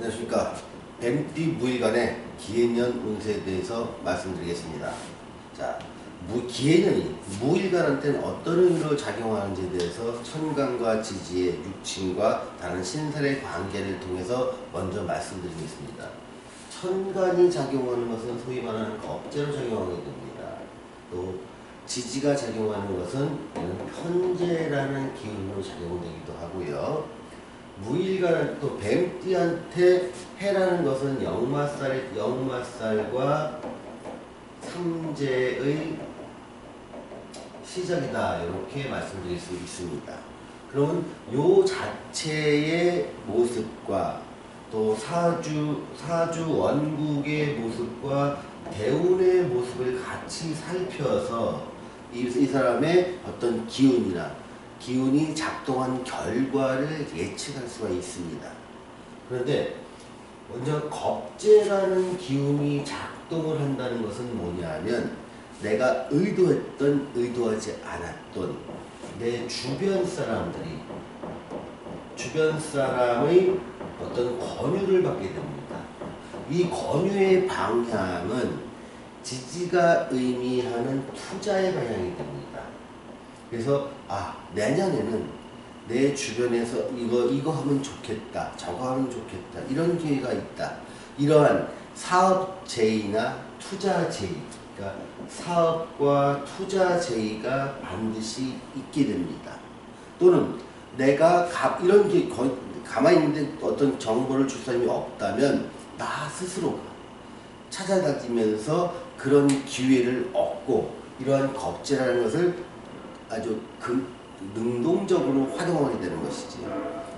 안녕하십니까. 뱀띠 무일간의 기해년 운세에 대해서 말씀드리겠습니다. 자, 기해년이 무일간한테는 어떤 의미로 작용하는지에 대해서 천간과 지지의 육친과 다른 신살의 관계를 통해서 먼저 말씀드리겠습니다. 천간이 작용하는 것은 소위 말하는 겁재로 작용하게 됩니다. 또 지지가 작용하는 것은 편재라는 기운으로 작용되기도 하고요. 무일간은 또 뱀띠한테 해라는 것은 역마살과 삼재의 시작이다, 이렇게 말씀드릴 수 있습니다. 그러면 요 자체의 모습과 또 사주 원국의 모습과 대운의 모습을 같이 살펴서 이 사람의 어떤 기운이 작동한 결과를 예측할 수가 있습니다. 그런데 먼저 겁재라는 기운이 작동을 한다는 것은 뭐냐면, 내가 의도하지 않았던 내 주변 사람의 어떤 권유를 받게 됩니다. 이 권유의 방향은 지지가 의미하는 투자의 방향이 됩니다. 그래서 내년에는 내 주변에서 이거 하면 좋겠다, 저거 하면 좋겠다, 이런 기회가 있다, 이러한 사업 제의나 투자 제의, 그러니까 사업과 투자 제의가 반드시 있게 됩니다. 또는 내가 이런 게 가만히 있는데 어떤 정보를 줄 사람이 없다면 나 스스로가 찾아다니면서 그런 기회를 얻고, 이러한 겁재라는 것을 아주 능동적으로 활용하게 되는 것이지,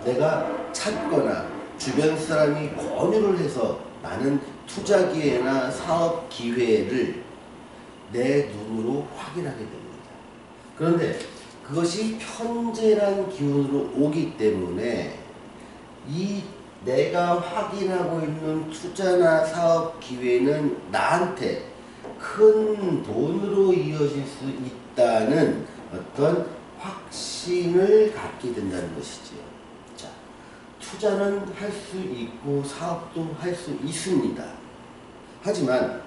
내가 찾거나 주변 사람이 권유를 해서 많은 투자 기회나 사업 기회를 내 눈으로 확인하게 됩니다. 그런데 그것이 편재란 기운으로 오기 때문에 이 내가 확인하고 있는 투자나 사업 기회는 나한테 큰 돈으로 이어질 수 있다는 어떤 확신을 갖게 된다는 것이지요. 자, 투자는 할 수 있고 사업도 할 수 있습니다. 하지만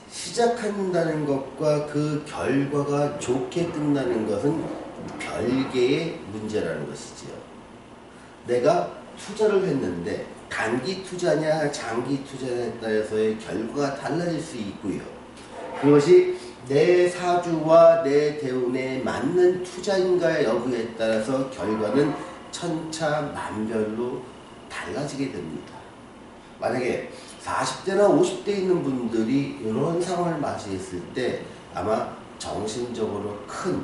시작한다는 것과 그 결과가 좋게 끝나는 것은 별개의 문제라는 것이지요. 내가 투자를 했는데 단기 투자냐 장기 투자냐에 따라서의 결과가 달라질 수 있고요. 그것이 내 사주와 내 대운에 맞는 투자인가 여부에 따라서 결과는 천차만별로 달라지게 됩니다. 만약에 40대나 50대 있는 분들이 이런 상황을 맞이했을 때 아마 정신적으로 큰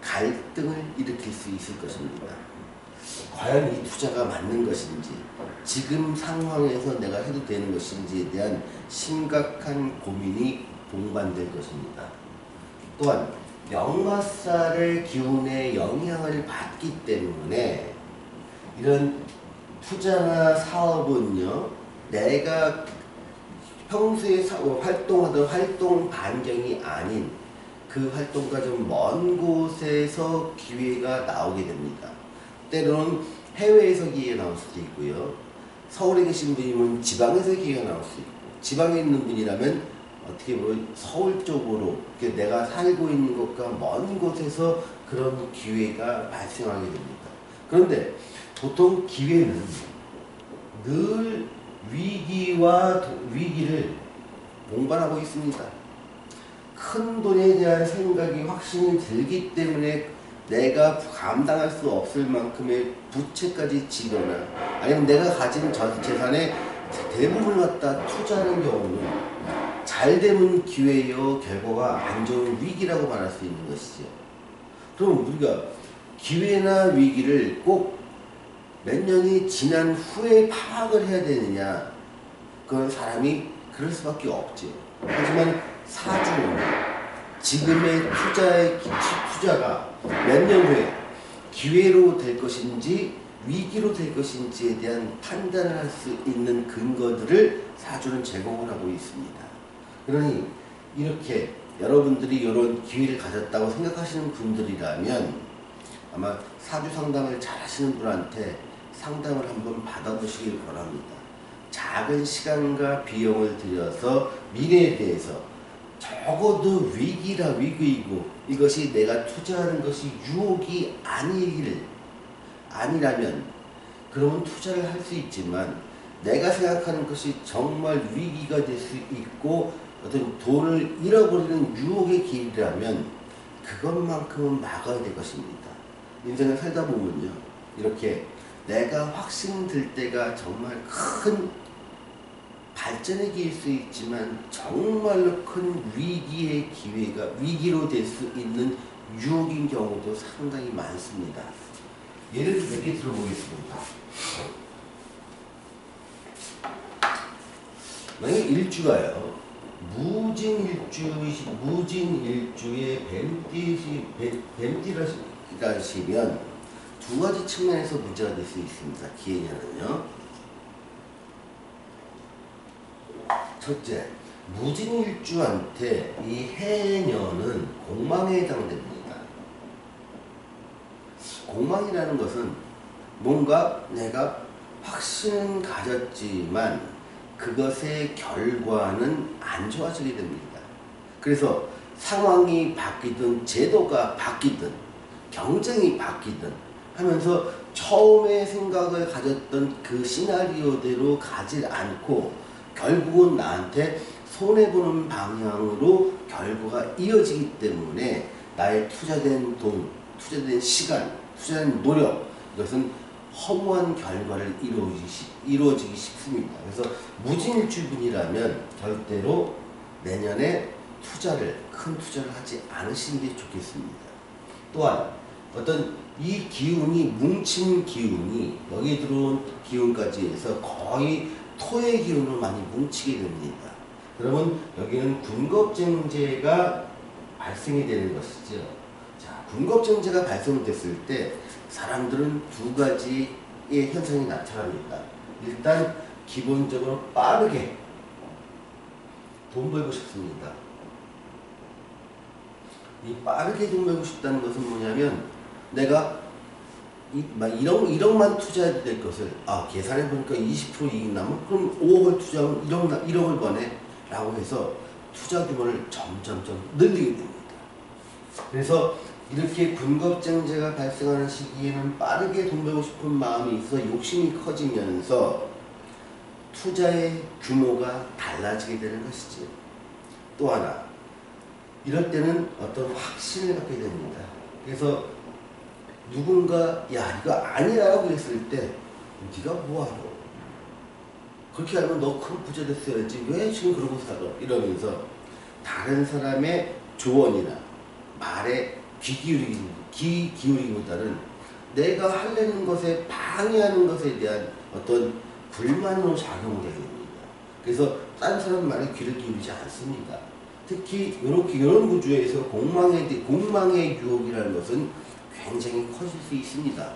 갈등을 일으킬 수 있을 것입니다. 과연 이 투자가 맞는 것인지, 지금 상황에서 내가 해도 되는 것인지에 대한 심각한 고민이 동반될 것입니다. 또한 역마살의 기운의 영향을 받기 때문에 이런 투자나 사업은요, 내가 평소에 활동하던 활동 반경이 아닌 그 활동과 좀 먼 곳에서 기회가 나오게 됩니다. 때로는 해외에서 기회가 나올 수도 있고요. 서울에 계신 분이면 지방에서 기회가 나올 수 있고, 지방에 있는 분이라면 어떻게 보면 서울 쪽으로, 내가 살고 있는 곳과 먼 곳에서 그런 기회가 발생하게 됩니다. 그런데 보통 기회는 늘 위기를 동반하고 있습니다. 큰 돈에 대한 생각이 확신이 들기 때문에 내가 감당할 수 없을 만큼의 부채까지 지거나, 아니면 내가 가진 전 재산의 대부분을 갖다 투자하는 경우는 잘 되면 기회요, 결과가 안 좋은 위기라고 말할 수 있는 것이죠. 그럼 우리가 기회나 위기를 꼭 몇 년이 지난 후에 파악을 해야 되느냐? 그건 사람이 그럴 수밖에 없죠. 하지만 사주는 지금의 투자가 몇 년 후에 기회로 될 것인지 위기로 될 것인지에 대한 판단을 할 수 있는 근거들을 사주는 제공을 하고 있습니다. 그러니 이렇게 여러분들이 이런 기회를 가졌다고 생각하시는 분들이라면 아마 사주 상담을 잘 하시는 분한테 상담을 한번 받아보시길 바랍니다. 작은 시간과 비용을 들여서 미래에 대해서 적어도 위기라 위기이고 이것이 내가 투자하는 것이 유혹이 아니라면 그러면 투자를 할 수 있지만 내가 생각하는 것이 정말 위기가 될 수 있고 어떤 돈을 잃어버리는 유혹의 길이라면 그것만큼은 막아야 될 것입니다. 인생을 살다 보면요, 이렇게 내가 확신들 때가 정말 큰 발전의 기회일 수 있지만 정말로 큰 위기의 위기로 될 수 있는 유혹인 경우도 상당히 많습니다. 예를 몇 개 들어보겠습니다. 만약에 일주가요, 무진일주에 뱀띠라시면 두 가지 측면에서 문제가 될 수 있습니다. 기해년은요. 첫째, 무진일주한테 이 해년은 공망에 해당됩니다. 공망이라는 것은 뭔가 내가 확신은 가졌지만 그것의 결과는 안 좋아지게 됩니다. 그래서 상황이 바뀌든 제도가 바뀌든 경쟁이 바뀌든 하면서 처음에 생각을 가졌던 그 시나리오대로 가지 않고 결국은 나한테 손해보는 방향으로 결과가 이어지기 때문에 나의 투자된 돈, 투자된 시간, 투자된 노력, 이것은 허무한 결과를 이루어지기 쉽습니다. 그래서 무진일주분이라면 절대로 내년에 큰 투자를 하지 않으시는 게 좋겠습니다. 또한 어떤 이 기운이 뭉친 기운이 여기 들어온 기운까지 해서 거의 토의 기운으로 많이 뭉치게 됩니다. 그러면 여기는 군겁증제가 발생이 되는 것이죠. 자, 군겁증제가 발생됐을 때 사람들은 두 가지의 현상이 나타납니다. 일단 기본적으로 빠르게 돈 벌고 싶습니다. 이 빠르게 돈 벌고 싶다는 것은 뭐냐면 내가 1억만 투자해야 될 것을 계산해보니까 20% 이익 나면 그럼 5억을 투자하면 1억을 버네 라고 해서 투자 규모를 점점점 늘리게 됩니다. 그래서 이렇게 군겁증제가 발생하는 시기에는 빠르게 돈 벌고 싶은 마음이 있어 욕심이 커지면서 투자의 규모가 달라지게 되는 것이죠. 또 하나, 이럴 때는 어떤 확신을 갖게 됩니다. 그래서 누군가 야 이거 아니라고 했을 때 네가 뭐하러 그렇게 하면 너 큰 부자 됐어야지 왜 지금 그러고 살아 이러면서 다른 사람의 조언이나 말에 귀 기울이기보다는 내가 하려는 것에 방해하는 것에 대한 어떤 불만으로 작용을 하게 됩니다. 그래서 다른 사람 말에 귀를 기울이지 않습니다. 특히 이런 구조에서 공망의 유혹이라는 것은 굉장히 커질 수 있습니다.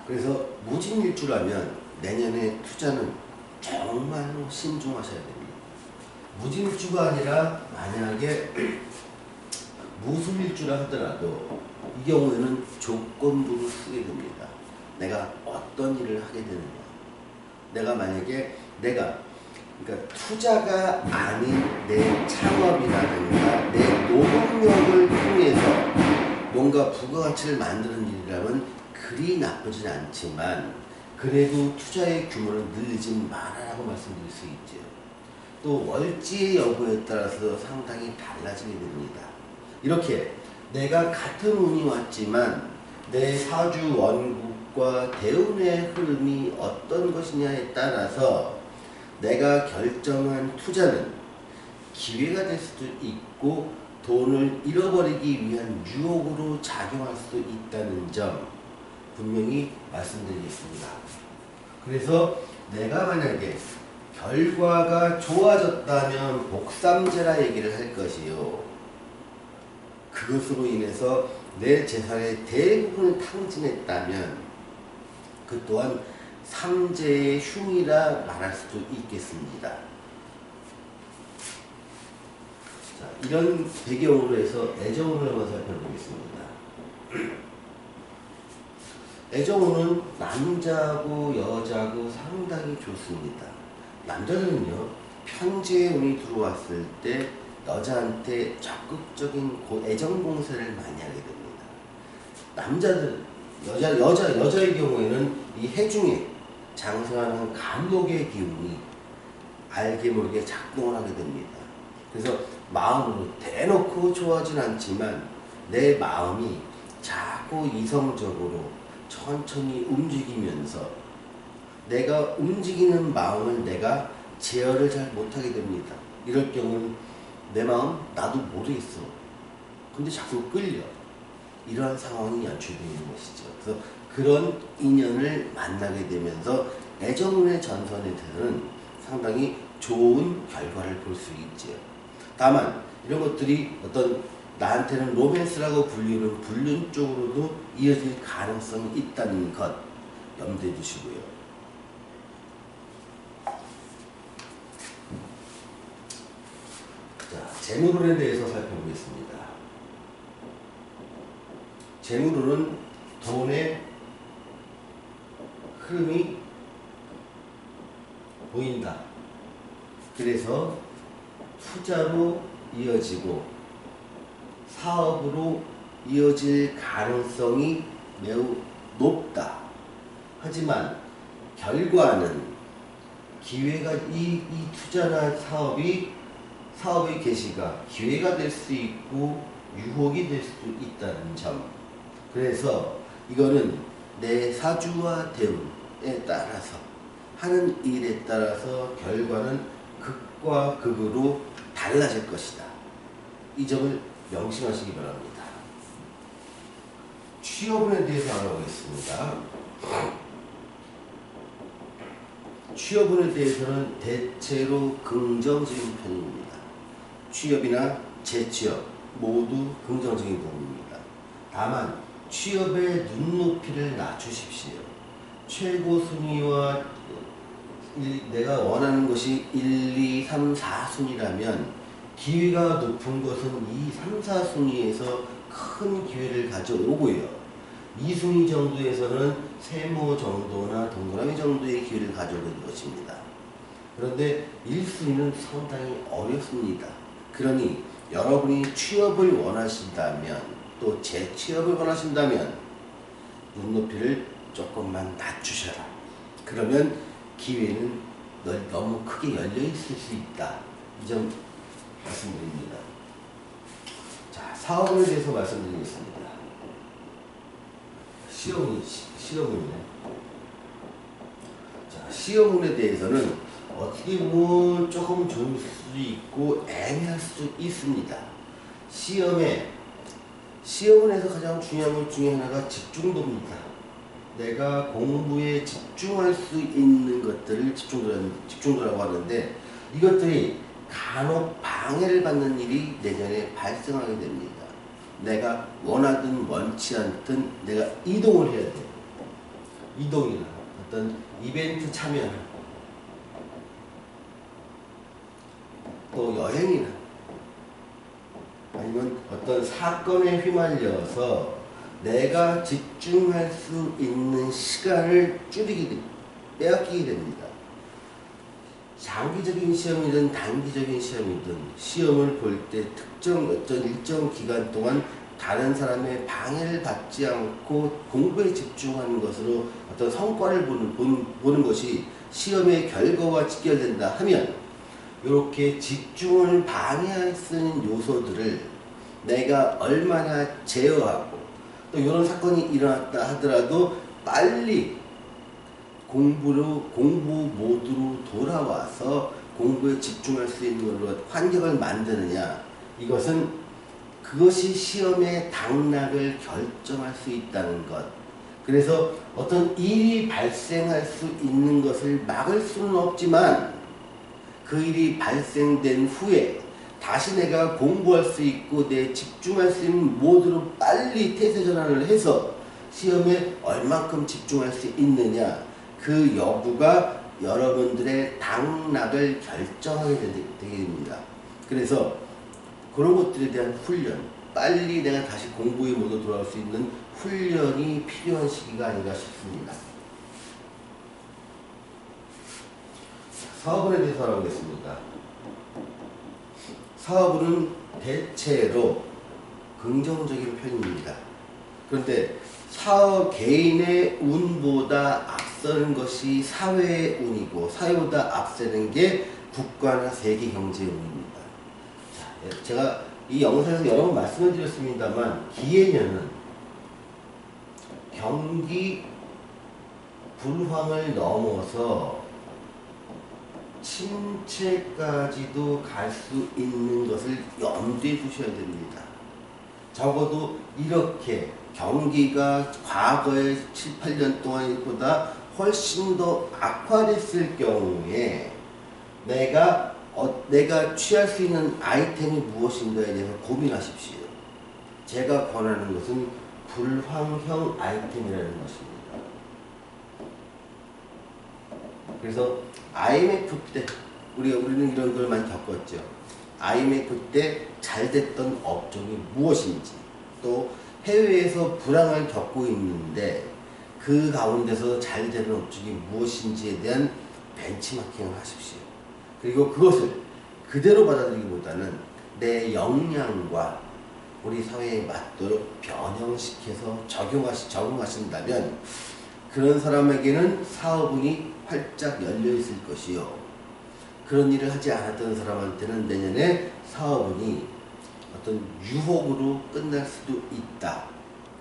그래서 무진일주라면 내년에 투자는 정말로 신중하셔야 됩니다. 무진일주가 아니라 만약에 무술일주라 하더라도 이 경우에는 조건부를 쓰게 됩니다. 내가 어떤 일을 하게 되느냐. 내가 만약에 그러니까 투자가 아닌 내 창업이라든가 내 노동력을 통해서 뭔가 부가가치를 만드는 일이라면 그리 나쁘진 않지만 그래도 투자의 규모를 늘리지 마라라고 말씀드릴 수 있죠. 또 월지의 여부에 따라서 상당히 달라지게 됩니다. 이렇게 내가 같은 운이 왔지만 내 사주 원국과 대운의 흐름이 어떤 것이냐에 따라서 내가 결정한 투자는 기회가 될 수도 있고 돈을 잃어버리기 위한 유혹으로 작용할 수도 있다는 점 분명히 말씀드리겠습니다. 그래서 내가 만약에 결과가 좋아졌다면 복삼재라 얘기를 할 것이요. 그것으로 인해서 내 재산의 대부분을 탕진했다면 그 또한 삼재의 흉이라 말할 수도 있겠습니다. 자, 이런 배경으로 해서 애정을 한번 살펴보겠습니다. 애정운은 남자고 여자고 상당히 좋습니다. 남자들은요, 편지의 운이 들어왔을 때 여자한테 적극적인 애정 공세를 많이 하게 됩니다. 남자들, 여자의 경우에는 이 해중에 장생하는 감독의 기운이 알게 모르게 작동을 하게 됩니다. 그래서 마음으로 대놓고 좋아하진 않지만 내 마음이 자꾸 이성적으로 천천히 움직이면서 내가 움직이는 마음을 내가 제어를 잘 못하게 됩니다. 이럴 경우는 내 마음 나도 모르겠어. 근데 자꾸 끌려. 이러한 상황이 연출되어 있는 것이죠. 그래서 그런 인연을 만나게 되면서 애정운의 전선에 대해서는 상당히 좋은 결과를 볼 수 있죠. 다만 이런 것들이 어떤 나한테는 로맨스라고 불리는 불륜 쪽으로도 이어질 가능성이 있다는 것 염두에 두시고요. 자, 재물운에 대해서 살펴보겠습니다. 재물운은 돈의 흐름이 보인다. 그래서 투자로 이어지고 사업으로 이어질 가능성이 매우 높다. 하지만 결과는 기회가 이 투자나 사업의 개시가 기회가 될 수 있고 유혹이 될 수도 있다는 점. 그래서 이거는 내 사주와 대운에 따라서 하는 일에 따라서 결과는 극과 극으로 달라질 것이다. 이 점을 명심하시기 바랍니다. 취업운에 대해서 알아보겠습니다. 취업운에 대해서는 대체로 긍정적인 편입니다. 취업이나 재취업 모두 긍정적인 부분입니다. 다만 취업의 눈높이를 낮추십시오. 최고 순위와 내가 원하는 것이 1, 2, 3, 4순위라면 기회가 높은 것은 2, 3, 4순위에서 큰 기회를 가져오고요. 2순위 정도에서는 세모 정도나 동그라미 정도의 기회를 가져오게 될 것입니다. 그런데 1순위는 상당히 어렵습니다. 그러니 여러분이 취업을 원하신다면 또 재취업을 원하신다면 눈높이를 조금만 낮추셔라. 그러면 기회는 너무 크게 열려 있을 수 있다. 이 점 말씀드립니다. 자, 사업에 대해서 말씀드리겠습니다. 시험운이네. 자, 시험운에 대해서는 어떻게 보면 조금 좋을 수도 있고 애매할 수도 있습니다. 시험운에서 가장 중요한 것 중에 하나가 집중도입니다. 내가 공부에 집중할 수 있는 것들을 집중도라고 하는데 이것들이 간혹 방해를 받는 일이 내년에 발생하게 됩니다. 내가 원하든 원치 않든 내가 이동을 해야 돼요. 이동이나 어떤 이벤트 참여나 또 여행이나 아니면 어떤 사건에 휘말려서 내가 집중할 수 있는 시간을 빼앗기게 됩니다. 장기적인 시험이든 단기적인 시험이든 시험을 볼 때 특정 어떤 일정 기간 동안 다른 사람의 방해를 받지 않고 공부에 집중하는 것으로 어떤 성과를 보는 것이 시험의 결과와 직결된다 하면 이렇게 집중을 방해할 수 있는 요소들을 내가 얼마나 제어하고 또 이런 사건이 일어났다 하더라도 빨리 공부 모드로 돌아와서 공부에 집중할 수 있는 걸로 환경을 만드느냐, 그것이 시험의 당락을 결정할 수 있다는 것. 그래서 어떤 일이 발생할 수 있는 것을 막을 수는 없지만 그 일이 발생된 후에 다시 내가 공부할 수 있고 내 집중할 수 있는 모드로 빨리 태세 전환을 해서 시험에 얼만큼 집중할 수 있느냐, 그 여부가 여러분들의 당락을 결정하게 되게 됩니다. 그래서 그런 것들에 대한 훈련, 빨리 내가 다시 공부의 모드로 돌아올 수 있는 훈련이 필요한 시기가 아닌가 싶습니다. 사업원에 대해서 알아보겠습니다. 사업은 대체로 긍정적인 편입니다. 그런데 개인의 운보다 앞서는 것이 사회의 운이고 사회보다 앞서는 게 국가나 세계 경제의 운입니다. 자, 제가 이 영상에서 여러 번 말씀을 드렸습니다만 기해년은 경기 불황을 넘어서 침체까지도 갈 수 있는 것을 염두에 두셔야 됩니다. 적어도 이렇게 경기가 과거의 7, 8년 동안보다 훨씬 더 악화됐을 경우에 내가 취할 수 있는 아이템이 무엇인가에 대해서 고민하십시오. 제가 권하는 것은 불황형 아이템이라는 것입니다. 그래서 IMF 때 우리는 이런 걸 많이 겪었죠. IMF 때 잘 됐던 업종이 무엇인지, 또 해외에서 불황을 겪고 있는데 그 가운데서 잘 되는 업종이 무엇인지에 대한 벤치마킹을 하십시오. 그리고 그것을 그대로 받아들이기보다는 내 역량과 우리 사회에 맞도록 변형시켜서 적용하신다면 그런 사람에게는 사업운이 활짝 열려 있을 것이요. 그런 일을 하지 않았던 사람한테는 내년에 사업운이 어떤 유혹으로 끝날 수도 있다.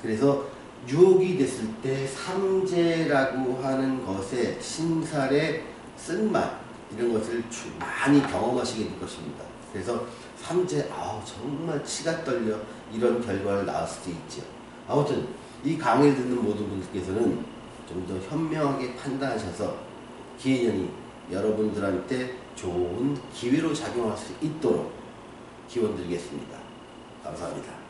그래서 유혹이 됐을 때 삼재라고 하는 것의 신살의 쓴맛 이런 것을 많이 경험하시게 될 것입니다. 그래서 삼재 정말 치가 떨려 이런 결과를 낳을 수도 있죠. 아무튼 이 강의를 듣는 모든 분들께서는 좀 더 현명하게 판단하셔서 기해년이 여러분들한테 좋은 기회로 작용할 수 있도록 기원 드리겠습니다. 감사합니다.